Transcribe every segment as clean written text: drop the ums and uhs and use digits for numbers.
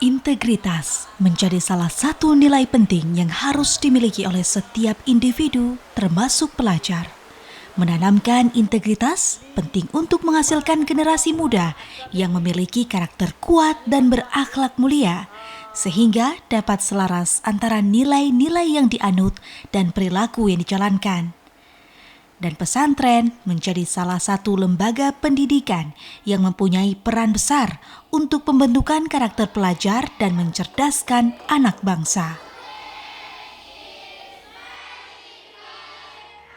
Integritas menjadi salah satu nilai penting yang harus dimiliki oleh setiap individu, termasuk pelajar. Menanamkan integritas penting untuk menghasilkan generasi muda yang memiliki karakter kuat dan berakhlak mulia, sehingga dapat selaras antara nilai-nilai yang dianut dan perilaku yang dijalankan. Dan pesantren menjadi salah satu lembaga pendidikan yang mempunyai peran besar untuk pembentukan karakter pelajar dan mencerdaskan anak bangsa.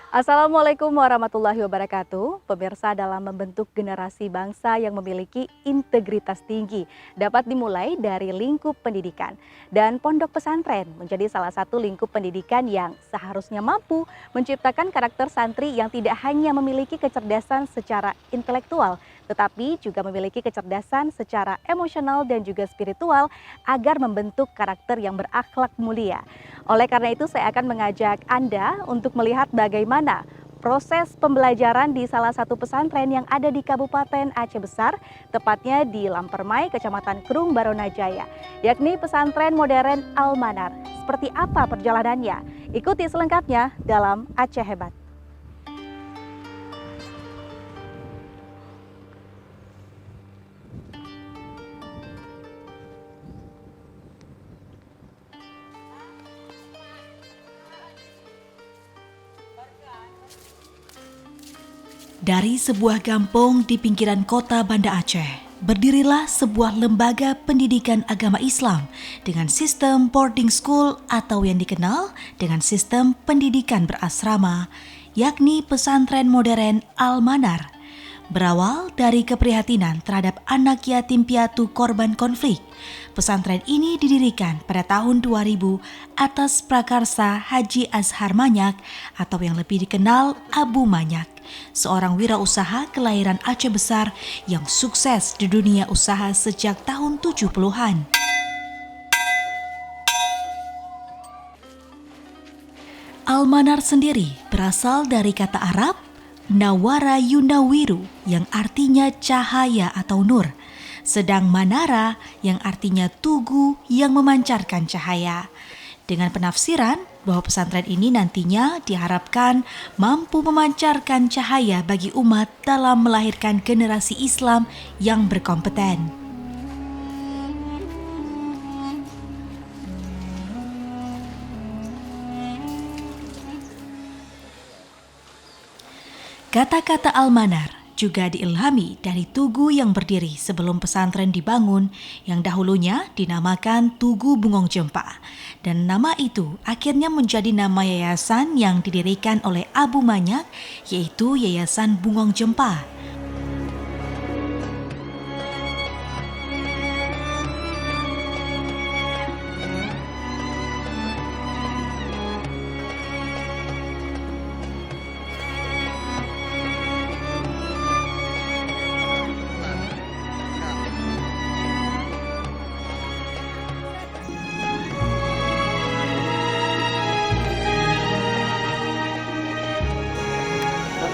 Assalamualaikum warahmatullahi wabarakatuh. Pemirsa, dalam membentuk generasi bangsa yang memiliki integritas tinggi dapat dimulai dari lingkup pendidikan. Dan pondok pesantren menjadi salah satu lingkup pendidikan yang seharusnya mampu menciptakan karakter santri yang tidak hanya memiliki kecerdasan secara intelektual, tetapi juga memiliki kecerdasan secara emosional dan juga spiritual agar membentuk karakter yang berakhlak mulia. Oleh karena itu, saya akan mengajak Anda untuk melihat bagaimana proses pembelajaran di salah satu pesantren yang ada di Kabupaten Aceh Besar, tepatnya di Lampermai, Kecamatan Kerung, Baronajaya, yakni pesantren modern Al-Manar. Seperti apa perjalanannya? Ikuti selengkapnya dalam Aceh Hebat. Dari sebuah kampung di pinggiran kota Banda Aceh, berdirilah sebuah lembaga pendidikan agama Islam dengan sistem boarding school atau yang dikenal dengan sistem pendidikan berasrama, yakni pesantren modern Al-Manar. Berawal dari keprihatinan terhadap anak yatim piatu korban konflik, pesantren ini didirikan pada tahun 2000 atas prakarsa Haji Azhar Manyak atau yang lebih dikenal Abu Manyak, seorang wirausaha kelahiran Aceh Besar yang sukses di dunia usaha sejak tahun 70-an. Al-Manar sendiri berasal dari kata Arab Nawara Yunawiru yang artinya cahaya atau nur, sedang Manara yang artinya tugu yang memancarkan cahaya. Dengan penafsiran bahwa pesantren ini nantinya diharapkan mampu memancarkan cahaya bagi umat dalam melahirkan generasi Islam yang berkompeten. Kata-kata Al-Manar juga diilhami dari tugu yang berdiri sebelum pesantren dibangun yang dahulunya dinamakan Tugu Bungong Jempa. Dan nama itu akhirnya menjadi nama yayasan yang didirikan oleh Abu Manyak, yaitu Yayasan Bungong Jempa.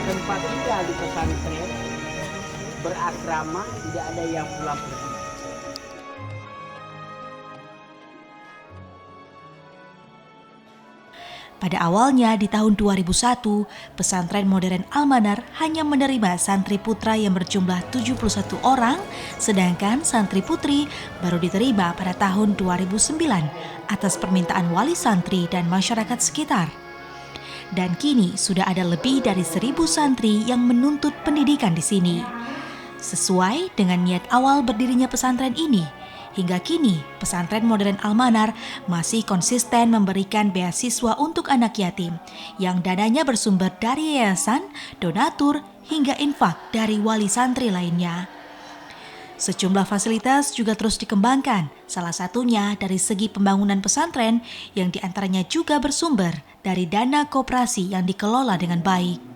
Tempat tinggal di pesantren berasrama, tidak ada yang pulang pergi. Pada awalnya di tahun 2001, pesantren modern Al-Manar hanya menerima santri putra yang berjumlah 71 orang, sedangkan santri putri baru diterima pada tahun 2009 atas permintaan wali santri dan masyarakat sekitar. Dan kini sudah ada lebih dari 1.000 santri yang menuntut pendidikan di sini. Sesuai dengan niat awal berdirinya pesantren ini, hingga kini pesantren modern Al-Manar masih konsisten memberikan beasiswa untuk anak yatim yang dananya bersumber dari yayasan, donatur, hingga infak dari wali santri lainnya. Sejumlah fasilitas juga terus dikembangkan, salah satunya dari segi pembangunan pesantren yang diantaranya juga bersumber dari dana koperasi yang dikelola dengan baik.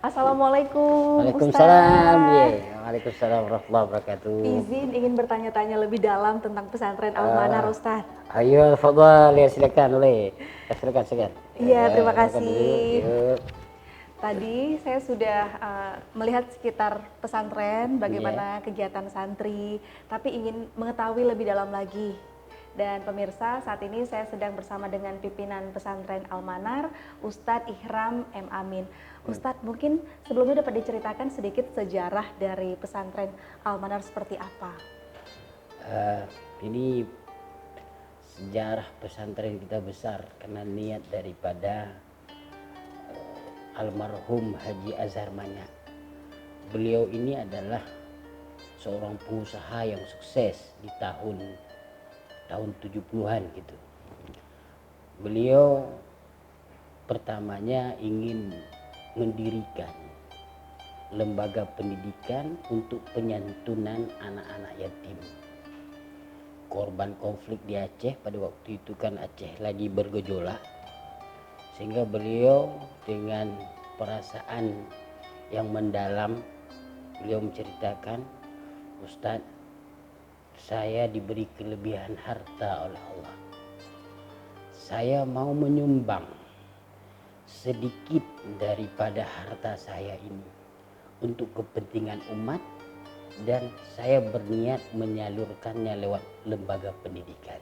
Assalamualaikum Waalaikumsalam, Ustaz. Waalaikumsalam warahmatullahi wabarakatuh. Izin ingin bertanya-tanya lebih dalam tentang pesantren Al-Manar Ustaz. Ayo, tafadhal, ya silakan oleh. Silakan. Iya, terima Silakan kasih. dulu, yuk. Tadi saya sudah melihat sekitar pesantren, bagaimana kegiatan santri, tapi ingin mengetahui lebih dalam lagi. Dan pemirsa, saat ini saya sedang bersama dengan pimpinan pesantren Al-Manar, Ustadz Ihram M. Amin. Ustadz, mungkin sebelumnya dapat diceritakan sedikit sejarah dari pesantren Al-Manar seperti apa? Ini sejarah pesantren kita besar karena niat daripada almarhum Haji Azhar Manya. Beliau ini adalah seorang pengusaha yang sukses di tahun 70-an gitu. Beliau pertamanya ingin mendirikan lembaga pendidikan untuk penyantunan anak-anak yatim. Korban konflik di Aceh pada waktu itu kan Aceh lagi bergejolak, sehingga beliau dengan perasaan yang mendalam beliau menceritakan, Ustadz, saya diberi kelebihan harta oleh Allah. Saya mau menyumbang sedikit daripada harta saya ini untuk kepentingan umat, dan saya berniat menyalurkannya lewat lembaga pendidikan.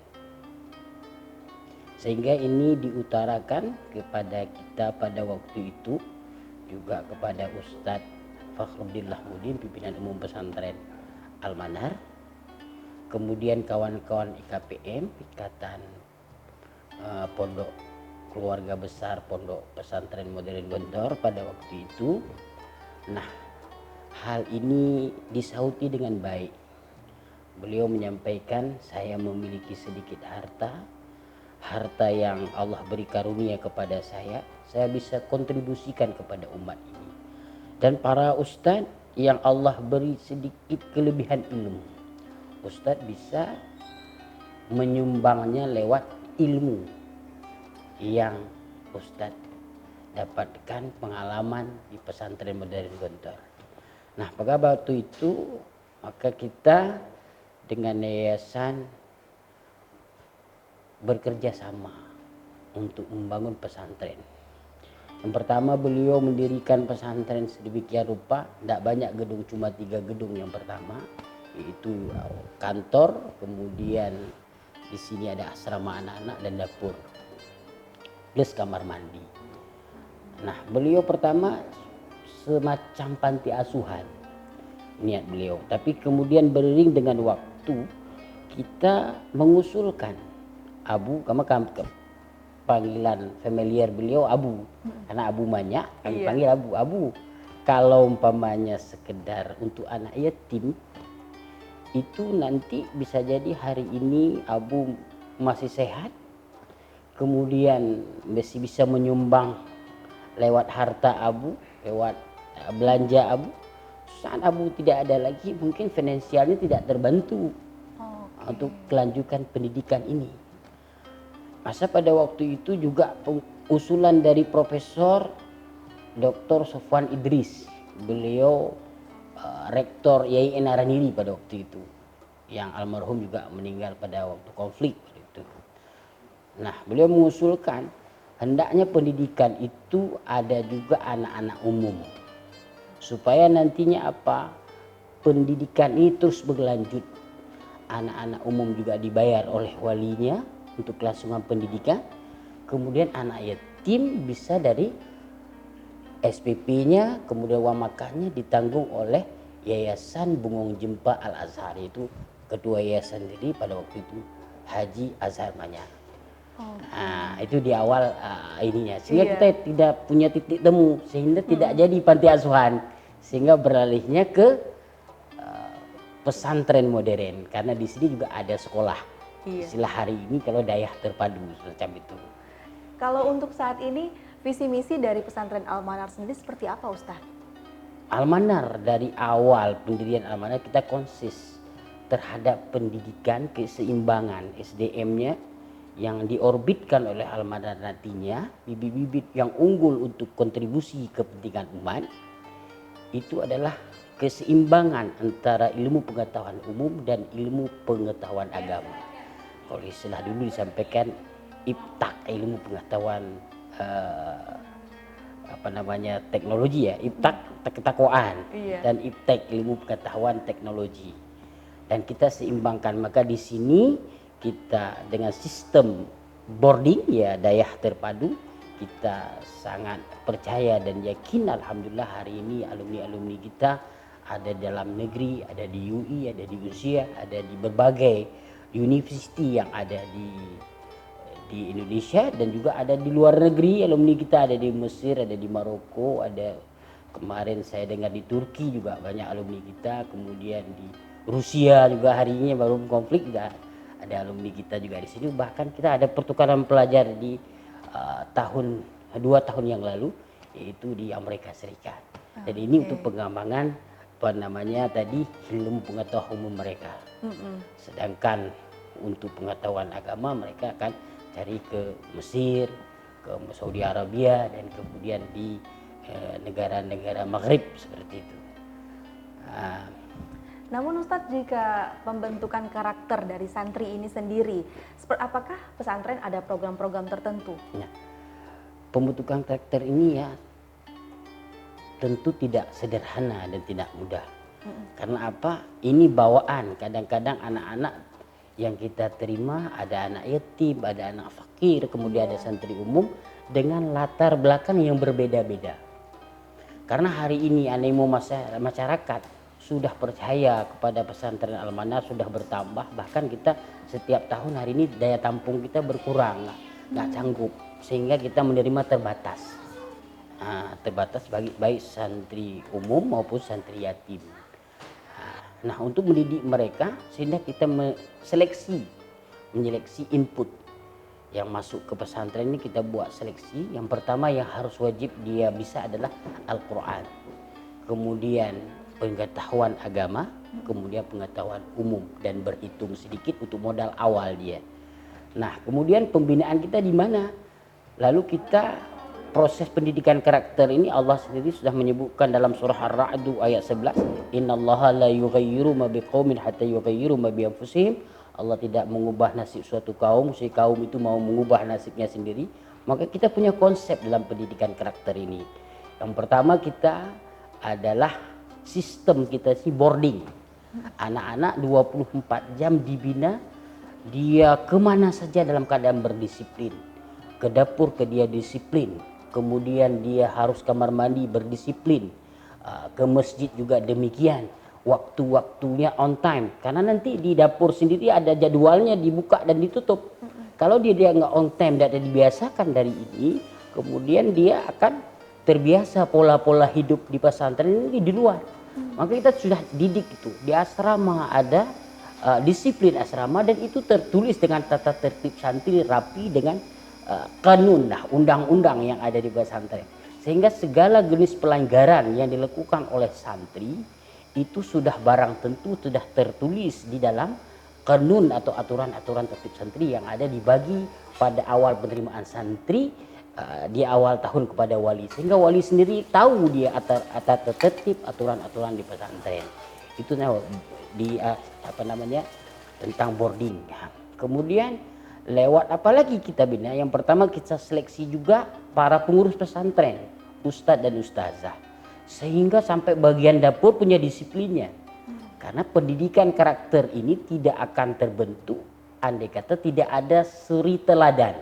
Sehingga ini diutarakan kepada kita pada waktu itu, juga kepada Ustadz Fakhruddin Lahmudin, pimpinan umum pesantren Al-Manar, kemudian kawan-kawan IKPM, Ikatan Pondok Keluarga Besar Pondok Pesantren Modern Gontor pada waktu itu. Nah, hal ini disauti dengan baik. Beliau menyampaikan, saya memiliki sedikit harta yang Allah beri karunia kepada saya bisa kontribusikan kepada umat ini. Dan para ustadz yang Allah beri sedikit kelebihan ilmu, ustadz bisa menyumbangnya lewat ilmu yang ustadz dapatkan pengalaman di pesantren modern Gontor. Nah, pada waktu itu maka kita dengan yayasan bekerja sama untuk membangun pesantren. Yang pertama, beliau mendirikan pesantren sedemikian rupa, tidak banyak gedung, cuma 3 gedung yang pertama, yaitu kantor, kemudian di sini ada asrama anak-anak dan dapur, plus kamar mandi. Nah, beliau pertama semacam panti asuhan, niat beliau. Tapi kemudian beriring dengan waktu, kita mengusulkan Abu, panggilan familiar beliau Abu, karena Abu Manya, kami panggil Abu. Kalau umpamanya sekedar untuk anak yatim, itu nanti bisa jadi hari ini Abu masih sehat, kemudian masih bisa menyumbang lewat harta Abu, lewat belanja Abu. Saat Abu tidak ada lagi, mungkin finansialnya tidak terbantu untuk kelanjutan pendidikan ini. Masa pada waktu itu juga usulan dari Profesor Dr. Sofwan Idris, beliau rektor IAIN Araniri pada waktu itu, yang almarhum juga meninggal pada waktu konflik pada itu. Nah, beliau mengusulkan hendaknya pendidikan itu ada juga anak-anak umum, supaya nantinya apa, pendidikan ini terus berlanjut. Anak-anak umum juga dibayar oleh walinya untuk kelangsungan pendidikan, kemudian anak yatim bisa dari SPP-nya, kemudian uang makannya ditanggung oleh Yayasan Bungong Jempa Al-Azhar, itu ketua yayasan jadi pada waktu itu Haji Azhar Manya. Nah, itu di awal ininya, sehingga kita tidak punya titik temu, sehingga tidak jadi panti asuhan, sehingga beralihnya ke pesantren modern, karena di sini juga ada sekolah. Istilah hari ini kalau daya terpadu semacam itu. Kalau untuk saat ini visi misi dari pesantren Al-Manar sendiri seperti apa, Ustaz? Al-Manar dari awal pendirian Al-Manar kita konsis terhadap pendidikan, keseimbangan SDM-nya yang diorbitkan oleh Al-Manar nantinya, bibit-bibit yang unggul untuk kontribusi kepentingan umat. itu adalah keseimbangan antara ilmu pengetahuan umum dan ilmu pengetahuan agama. Kalau istilah dulu disampaikan IPTAK, ilmu pengetahuan teknologi ya, IPTAK ketakwaan, dan IPTEK ilmu pengetahuan teknologi. Dan kita seimbangkan, maka di sini kita dengan sistem boarding ya, daya terpadu, kita sangat percaya dan yakin alhamdulillah hari ini alumni-alumni kita ada dalam negeri, ada di UI, ada di Rusia, ada di berbagai university yang ada di Indonesia, dan juga ada di luar negeri. Alumni kita ada di Mesir, ada di Maroko, ada kemarin saya dengar di Turki juga banyak alumni kita, kemudian di Rusia juga hari ini baru konflik juga ada alumni kita juga di sini. Bahkan kita ada pertukaran pelajar di 2 tahun yang lalu, yaitu di Amerika Serikat. Jadi ini untuk pengembangan ilmu pengetahuan umum mereka. Sedangkan untuk pengetahuan agama mereka akan cari ke Mesir, ke Saudi Arabia, dan kemudian di negara-negara Maghrib seperti itu. Namun Ustadz, jika pembentukan karakter dari santri ini sendiri, apakah pesantren ada program-program tertentu? Nah, pembentukan karakter ini ya tentu tidak sederhana dan tidak mudah. Karena apa? Ini bawaan. Kadang-kadang anak-anak yang kita terima ada anak yatim, ada anak fakir, kemudian ada santri umum dengan latar belakang yang berbeda-beda. Karena hari ini animo masyarakat sudah percaya kepada pesantren Al-Manar sudah bertambah, bahkan kita setiap tahun hari ini daya tampung kita berkurang, nggak sanggup, sehingga kita menerima terbatas. Terbatas bagi baik santri umum maupun santri yatim. Nah, untuk mendidik mereka sehingga kita menyeleksi input yang masuk ke pesantren ini, kita buat seleksi. Yang pertama yang harus wajib dia bisa adalah Al-Quran, kemudian pengetahuan agama, kemudian pengetahuan umum, dan berhitung sedikit untuk modal awal dia. Nah, kemudian pembinaan kita di mana? Lalu kita proses pendidikan karakter ini Allah sendiri sudah menyebutkan dalam surah Ar-Ra'd ayat 11, innallaha la yughayyiru ma biqaumin hatta yughayyiru ma bi anfusihim. Allah tidak mengubah nasib suatu kaum si kaum itu mau mengubah nasibnya sendiri. Maka kita punya konsep dalam pendidikan karakter ini. Yang pertama kita adalah sistem kita si boarding. Anak-anak 24 jam dibina, dia kemana saja dalam keadaan berdisiplin. Ke dapur dia disiplin, kemudian dia harus kamar mandi berdisiplin, ke masjid juga demikian, waktu-waktunya on time, karena nanti di dapur sendiri ada jadwalnya dibuka dan ditutup. Kalau dia nggak on time, tidak dibiasakan dari ini, kemudian dia akan terbiasa pola-pola hidup di pesantren ini di luar. Maka kita sudah didik itu di asrama, ada disiplin asrama, dan itu tertulis dengan tata tertib santri rapi dengan kanun, undang-undang yang ada di pesantren, sehingga segala jenis pelanggaran yang dilakukan oleh santri itu sudah barang tentu sudah tertulis di dalam kanun atau aturan-aturan tertib santri yang ada dibagi pada awal penerimaan santri di awal tahun kepada wali, sehingga wali sendiri tahu dia atas tertib aturan-aturan di pesantren itu di tentang boarding. Kemudian lewat apa lagi kita bina? Yang pertama kita seleksi juga para pengurus pesantren, ustadz dan ustazah, sehingga sampai bagian dapur punya disiplinnya. Karena pendidikan karakter ini tidak akan terbentuk andai kata tidak ada suri teladan,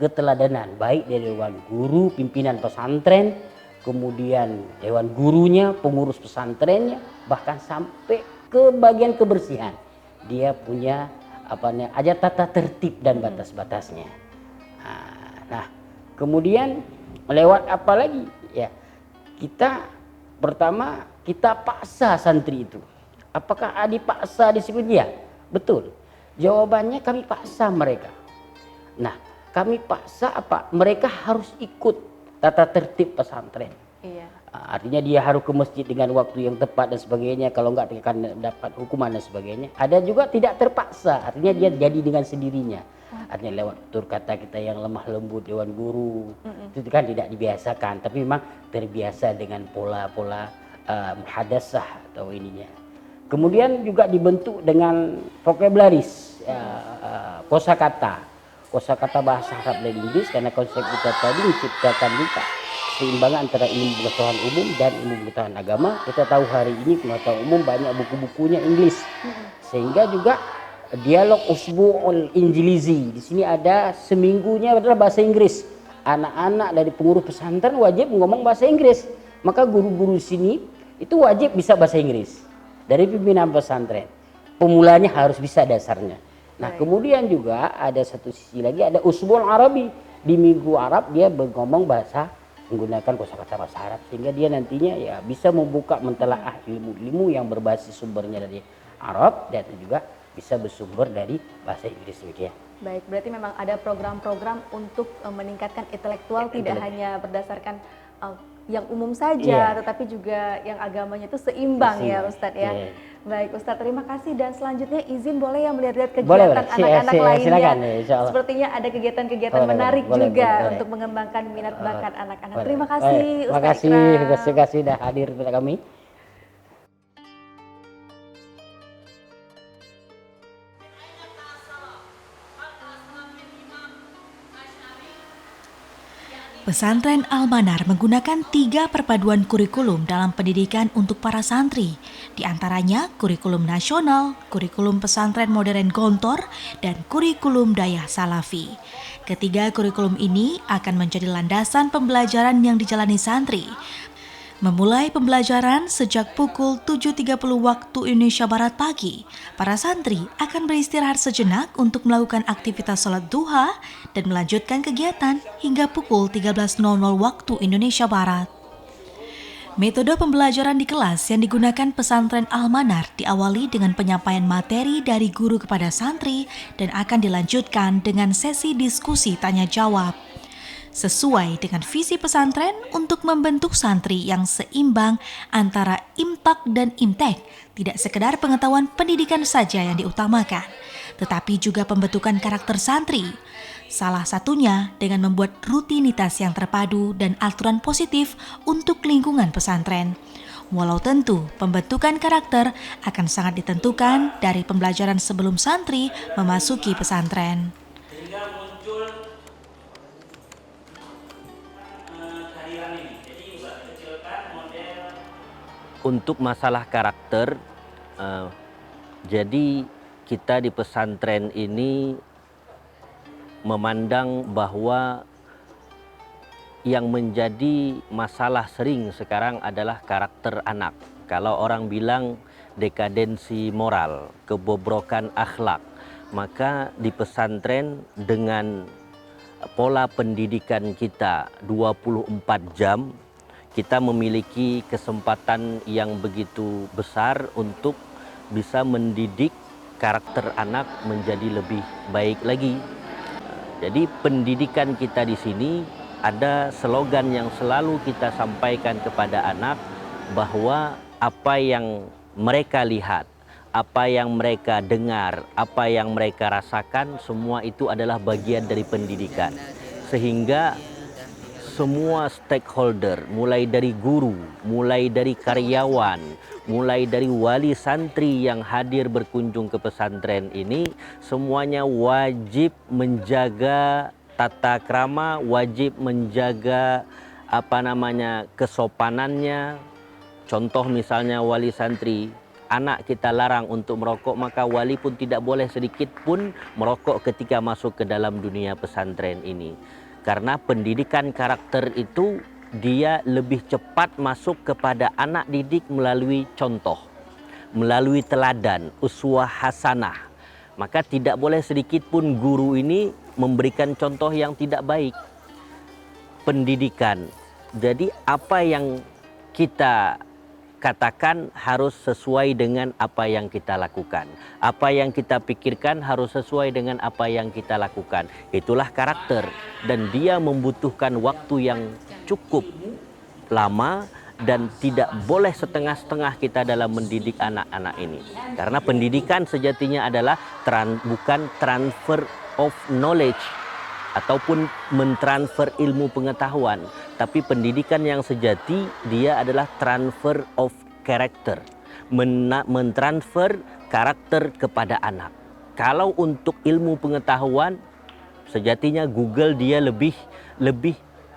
keteladanan baik dari dewan guru, pimpinan pesantren, kemudian dewan gurunya, pengurus pesantrennya, bahkan sampai ke bagian kebersihan. Dia punya ada tata tertib dan batas-batasnya. Nah, kemudian lewat apa lagi? Ya, kita pertama kita paksa santri itu. Apakah dipaksa disiplin? Ya, betul. Jawabannya kami paksa mereka. Nah, kami paksa apa? Mereka harus ikut tata tertib pesantren. Iya. Artinya dia harus ke masjid dengan waktu yang tepat dan sebagainya. Kalau enggak akan dapat hukuman dan sebagainya. Ada juga tidak terpaksa, artinya dia jadi dengan sendirinya. Artinya lewat tutur kata kita yang lemah lembut, dewan guru, itu kan tidak dibiasakan. Tapi memang terbiasa dengan pola-pola muhadasah atau ininya. Kemudian juga dibentuk dengan vocabularies, kosakata bahasa Arab dan Inggris, karena konsep kita tadi menciptakan juga keseimbangan antara ilmu pengetahuan umum dan ilmu pengetahuan agama. Kita tahu hari ini pengetahuan umum banyak buku-bukunya Inggris, sehingga juga dialog usbu'ul Injilizi. Di sini ada seminggunya adalah bahasa Inggris. Anak-anak dari pengurus pesantren wajib ngomong bahasa Inggris. Maka guru-guru sini itu wajib bisa bahasa Inggris. Dari pimpinan pesantren, pemulanya harus bisa dasarnya. Nah, kemudian juga ada satu sisi lagi, ada usbul Arabi. Di minggu Arab dia ngomong bahasa, menggunakan kosakata bahasa Arab, sehingga dia nantinya ya bisa membuka mentelaah ilmu-ilmu yang berbasis sumbernya dari Arab dan juga bisa bersumber dari bahasa Inggris begitu. Baik, berarti memang ada program-program untuk meningkatkan intelektual, tidak hanya berdasarkan yang umum saja, tetapi juga yang agamanya itu seimbang ya Ustadz ya. Baik Ustadz, terima kasih, dan selanjutnya izin boleh yang melihat-lihat kegiatan anak-anak lainnya. Silakan, sepertinya ada kegiatan-kegiatan menarik juga untuk mengembangkan minat bakat anak-anak. Terima kasih Ustadz Ikram. Terima kasih sudah hadir kepada kami. Pesantren Al-Manar menggunakan 3 perpaduan kurikulum dalam pendidikan untuk para santri, di antaranya kurikulum nasional, kurikulum pesantren modern Gontor, dan kurikulum Dayah Salafi. Ketiga kurikulum ini akan menjadi landasan pembelajaran yang dijalani santri. Memulai pembelajaran sejak pukul 7.30 waktu Indonesia Barat pagi, para santri akan beristirahat sejenak untuk melakukan aktivitas sholat duha dan melanjutkan kegiatan hingga pukul 13.00 waktu Indonesia Barat. Metode pembelajaran di kelas yang digunakan pesantren Al-Manar diawali dengan penyampaian materi dari guru kepada santri dan akan dilanjutkan dengan sesi diskusi tanya jawab. Sesuai dengan visi pesantren untuk membentuk santri yang seimbang antara impak dan imtek, tidak sekedar pengetahuan pendidikan saja yang diutamakan, tetapi juga pembentukan karakter santri. Salah satunya dengan membuat rutinitas yang terpadu dan aturan positif untuk lingkungan pesantren. Walau tentu pembentukan karakter akan sangat ditentukan dari pembelajaran sebelum santri memasuki pesantren. Untuk masalah karakter, jadi kita di pesantren ini memandang bahwa yang menjadi masalah sering sekarang adalah karakter anak. Kalau orang bilang dekadensi moral, kebobrokan akhlak, maka di pesantren dengan pola pendidikan kita 24 jam, kita memiliki kesempatan yang begitu besar untuk bisa mendidik karakter anak menjadi lebih baik lagi. Jadi pendidikan kita di sini ada slogan yang selalu kita sampaikan kepada anak, bahwa apa yang mereka lihat, apa yang mereka dengar, apa yang mereka rasakan, semua itu adalah bagian dari pendidikan. Sehingga semua stakeholder, mulai dari guru, mulai dari karyawan, mulai dari wali santri yang hadir berkunjung ke pesantren ini, semuanya wajib menjaga tata krama, wajib menjaga kesopanannya. Contoh misalnya wali santri, anak kita larang untuk merokok, maka wali pun tidak boleh sedikit pun merokok ketika masuk ke dalam dunia pesantren ini. Karena pendidikan karakter itu dia lebih cepat masuk kepada anak didik melalui contoh, melalui teladan, uswah hasanah. Maka tidak boleh sedikit pun guru ini memberikan contoh yang tidak baik. Pendidikan. Jadi apa yang kita katakan harus sesuai dengan apa yang kita lakukan. Apa yang kita pikirkan harus sesuai dengan apa yang kita lakukan. Itulah karakter. Dan dia membutuhkan waktu yang cukup lama dan tidak boleh setengah-setengah kita dalam mendidik anak-anak ini. Karena pendidikan sejatinya adalah bukan transfer of knowledge, ataupun mentransfer ilmu pengetahuan, tapi pendidikan yang sejati dia adalah transfer of character, mentransfer karakter kepada anak. Kalau untuk ilmu pengetahuan, sejatinya Google dia lebih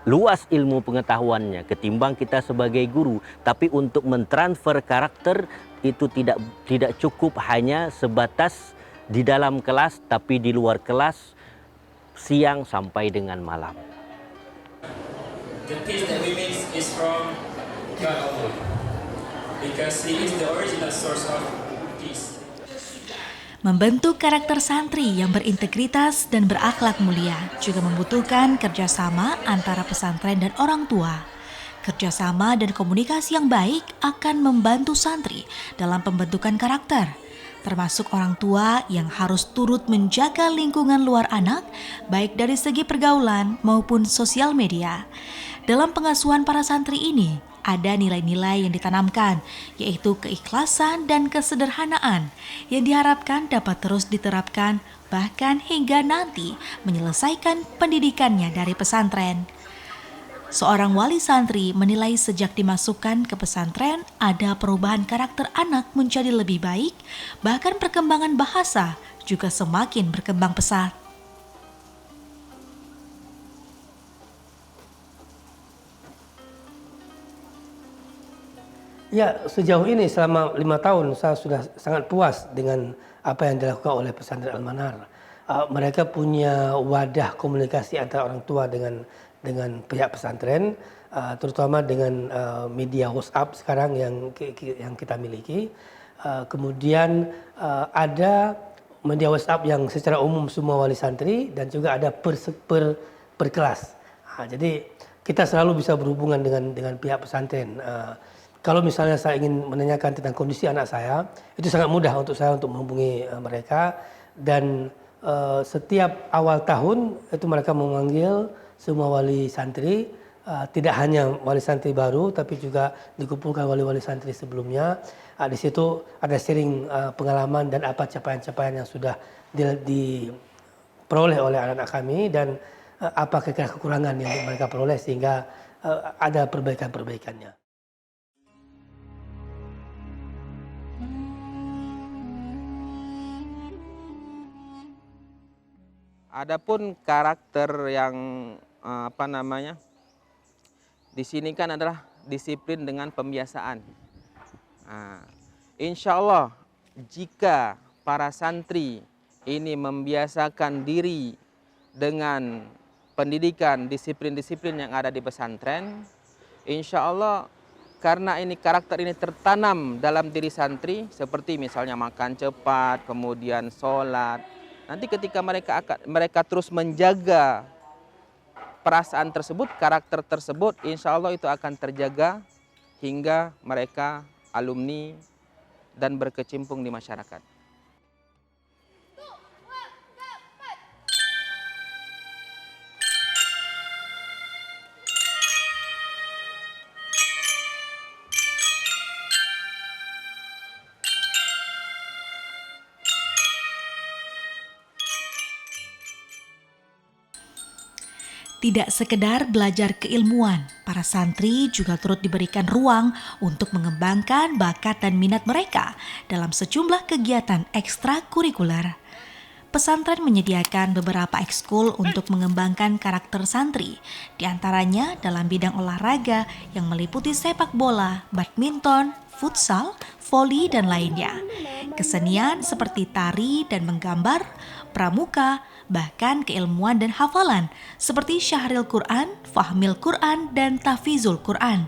luas ilmu pengetahuannya ketimbang kita sebagai guru. Tapi untuk mentransfer karakter itu tidak cukup hanya sebatas di dalam kelas, tapi di luar kelas siang sampai dengan malam. The peace that we make is from God alone, because He is the original source of peace. Membentuk karakter santri yang berintegritas dan berakhlak mulia juga membutuhkan kerjasama antara pesantren dan orang tua. Kerjasama dan komunikasi yang baik akan membantu santri dalam pembentukan karakter, termasuk orang tua yang harus turut menjaga lingkungan luar anak, baik dari segi pergaulan maupun sosial media. Dalam pengasuhan para santri ini, ada nilai-nilai yang ditanamkan, yaitu keikhlasan dan kesederhanaan yang diharapkan dapat terus diterapkan bahkan hingga nanti menyelesaikan pendidikannya dari pesantren. Seorang wali santri menilai sejak dimasukkan ke pesantren ada perubahan karakter anak menjadi lebih baik, bahkan perkembangan bahasa juga semakin berkembang pesat. Ya, sejauh ini selama 5 tahun saya sudah sangat puas dengan apa yang dilakukan oleh pesantren Al-Manar. Mereka punya wadah komunikasi antara orang tua dengan pihak pesantren, terutama dengan media WhatsApp sekarang yang kita miliki. Kemudian ada media WhatsApp yang secara umum semua wali santri dan juga ada per kelas. Jadi kita selalu bisa berhubungan dengan pihak pesantren. Kalau misalnya saya ingin menanyakan tentang kondisi anak saya, itu sangat mudah untuk saya untuk menghubungi mereka, dan setiap awal tahun itu mereka memanggil semua wali santri, tidak hanya wali santri baru tapi juga dikumpulkan wali-wali santri sebelumnya. Di situ ada sharing pengalaman dan apa capaian-capaian yang sudah diperoleh oleh anak-anak kami dan apa kekurangan yang mereka peroleh sehingga ada perbaikan-perbaikannya. Adapun karakter yang di sini kan adalah disiplin dengan pembiasaan. Insya Allah jika para santri ini membiasakan diri dengan pendidikan disiplin-disiplin yang ada di pesantren, insya Allah karena ini karakter ini tertanam dalam diri santri, seperti misalnya makan cepat, kemudian sholat. Nanti ketika mereka terus menjaga perasaan tersebut, karakter tersebut, insya Allah itu akan terjaga hingga mereka alumni dan berkecimpung di masyarakat. Tidak sekedar belajar keilmuan, para santri juga turut diberikan ruang untuk mengembangkan bakat dan minat mereka dalam sejumlah kegiatan ekstrakurikuler. Pesantren menyediakan beberapa ekskul untuk mengembangkan karakter santri, diantaranya dalam bidang olahraga yang meliputi sepak bola, badminton, futsal, voli, dan lainnya. Kesenian seperti tari dan menggambar, pramuka, bahkan keilmuan dan hafalan seperti syahril Quran, fahmil Quran, dan tafizul Quran.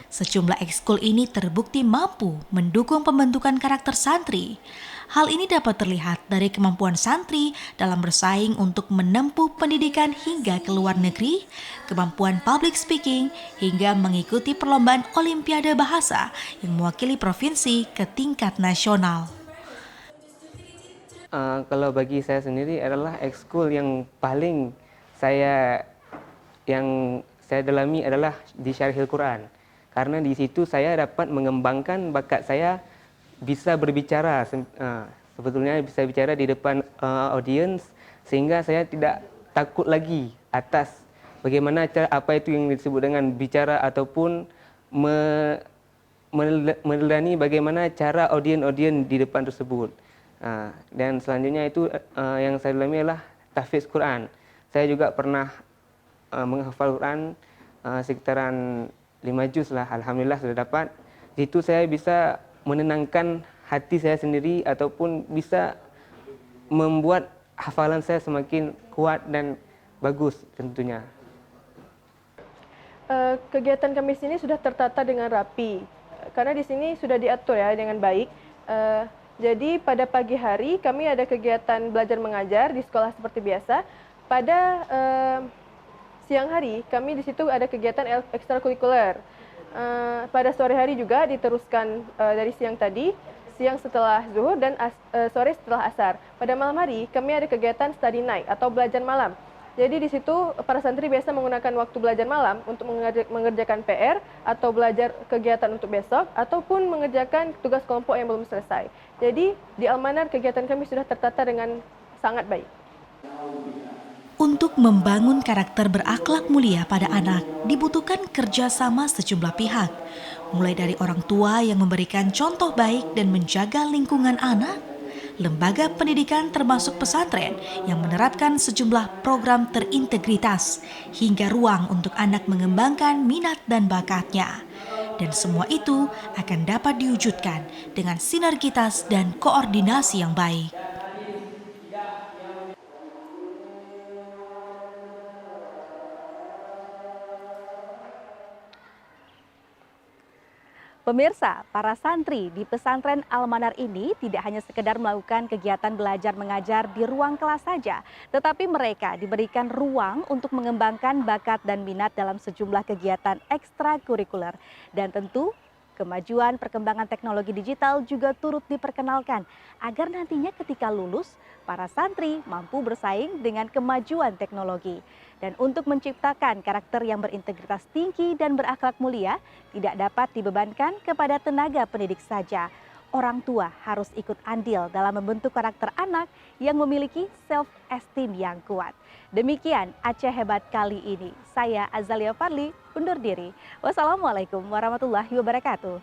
Sejumlah ekskul ini terbukti mampu mendukung pembentukan karakter santri. Hal ini dapat terlihat dari kemampuan santri dalam bersaing untuk menempuh pendidikan hingga ke luar negeri, kemampuan public speaking, hingga mengikuti perlombaan olimpiade bahasa yang mewakili provinsi ke tingkat nasional. Kalau bagi saya sendiri adalah ekskul yang paling saya dalami adalah di Syarhil Quran. Karena di situ saya dapat mengembangkan bakat saya bisa berbicara, sebetulnya bisa bicara di depan audiens, sehingga saya tidak takut lagi atas bagaimana cara, apa itu yang disebut dengan bicara ataupun meneladani bagaimana cara audien di depan tersebut. Dan selanjutnya itu yang saya dalami adalah tahfiz Quran. Saya juga pernah menghafal Quran sekitaran 5 juz lah, alhamdulillah sudah dapat. Di situ saya bisa menenangkan hati saya sendiri ataupun bisa membuat hafalan saya semakin kuat dan bagus tentunya. Kegiatan kami sini sudah tertata dengan rapi karena di sini sudah diatur ya dengan baik. Jadi pada pagi hari kami ada kegiatan belajar mengajar di sekolah seperti biasa. Pada siang hari kami di situ ada kegiatan ekstrakurikuler. Pada sore hari juga diteruskan dari siang tadi, siang setelah zuhur dan sore setelah asar. Pada malam hari kami ada kegiatan study night atau belajar malam. Jadi di situ para santri biasa menggunakan waktu belajar malam untuk mengerjakan PR atau belajar kegiatan untuk besok ataupun mengerjakan tugas kelompok yang belum selesai. Jadi di Al-Manar kegiatan kami sudah tertata dengan sangat baik. Untuk membangun karakter berakhlak mulia pada anak dibutuhkan kerjasama sejumlah pihak, mulai dari orang tua yang memberikan contoh baik dan menjaga lingkungan anak, lembaga pendidikan termasuk pesantren yang menerapkan sejumlah program terintegritas, hingga ruang untuk anak mengembangkan minat dan bakatnya. Dan semua itu akan dapat diwujudkan dengan sinergitas dan koordinasi yang baik. Pemirsa, para santri di pesantren Al-Manar ini tidak hanya sekedar melakukan kegiatan belajar mengajar di ruang kelas saja, tetapi mereka diberikan ruang untuk mengembangkan bakat dan minat dalam sejumlah kegiatan ekstrakurikuler. Dan tentu kemajuan perkembangan teknologi digital juga turut diperkenalkan agar nantinya ketika lulus, para santri mampu bersaing dengan kemajuan teknologi. Dan untuk menciptakan karakter yang berintegritas tinggi dan berakhlak mulia, tidak dapat dibebankan kepada tenaga pendidik saja. Orang tua harus ikut andil dalam membentuk karakter anak yang memiliki self-esteem yang kuat. Demikian Aceh Hebat kali ini. Saya Azalia Fadli, undur diri. Wassalamualaikum warahmatullahi wabarakatuh.